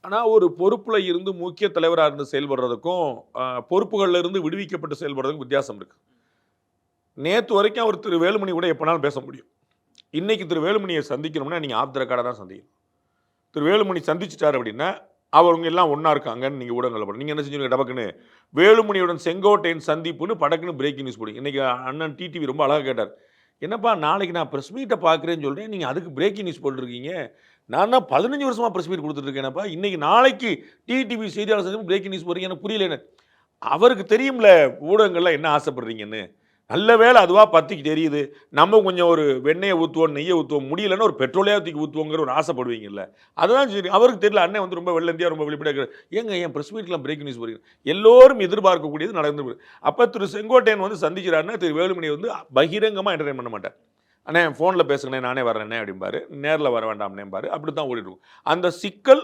ஆனால் ஒரு பொறுப்பில் இருந்து முக்கிய தலைவராக இருந்து செயல்படுறதுக்கும் பொறுப்புகளில் இருந்து விடுவிக்கப்பட்டு செயல்படுறதுக்கும் வித்தியாசம் இருக்குது. நேற்று வரைக்கும் அவர் திரு வேலுமணி கூட எப்போனாலும் பேச முடியும். இன்னைக்கு திரு வேலுமணியை சந்திக்கணும்னா நீங்கள் ஆஃப் த ரெக்கார்டாக தான் சந்திக்கணும். திரு வேலுமணி சந்திச்சிட்டார் அப்படின்னா அவங்க எல்லாம் ஒன்றா இருக்காங்கன்னு நீங்கள் ஊடகங்களில் போடுங்க. நீங்கள் என்ன செஞ்சீங்க டபக்குன்னு வேலுமணியுடன் செங்கோட்டையன் சந்திப்புன்னு படக்குன்னு பிரேக்கிங் நியூஸ் போடுங்க. இன்றைக்கி அண்ணன் டிடிவி ரொம்ப அழகாக கேட்டார், என்னப்பா நாளைக்கு நான் ப்ரெஸ் மீட்டை பார்க்குறேன்னு சொல்கிறேன், நீங்கள் அதுக்கு பிரேக்கிங் நியூஸ் போட்டுருக்கீங்க. நான் தான் 15 வருஷமாக ப்ரெஸ் மீட் கொடுத்துட்ருக்கேனப்பா, இன்றைக்கி நாளைக்கு டிடிவி செய்தியாளர் சந்திப்பு பிரேக்கிங் நியூஸ் போடுறீங்க, எனக்கு புரியல. என்ன அவருக்கு தெரியும்ல ஊடகங்கள்லாம் என்ன ஆசைப்படுறீங்கன்னு. நல்ல வேலை அதுவாக பற்றிக்கு தெரியுது. நம்ம கொஞ்சம் ஒரு வெண்ணெயை ஊற்றுவோம், நெய்யை ஊற்றுவோம், முடியலன்னா ஒரு பெட்ரோலையாக தூக்கி ஊற்றுவோங்கிற ஒரு ஆசைப்படுவீங்கல்ல. அதுதான் சரி. அவருக்கு தெரியல, அண்ணன் வந்து ரொம்ப வெள்ளந்தியாக ரொம்ப வெளிப்படையாக ஏங்க ஏன் ப்ரெஸ் மீட்லாம் பிரேக் நியூஸ் போறீங்க. எல்லோரும் எதிர்பார்க்கக்கூடியது நடந்து. அப்போ திரு செங்கோட்டையன் வந்து சந்திக்கிறாருன்னா திரு வேலுமணி வந்து பகிரங்கமாக என்டர்டைன் பண்ண மாட்டார். அண்ணே ஃபோனில் பேசுங்கண்ணே, நானே வரேண்ணே அப்படிம்பாரு. நேரில் வர வேண்டாம்னேம்பாரு. அப்படி தான் ஓடிட்டு இருக்கும். அந்த சிக்கல்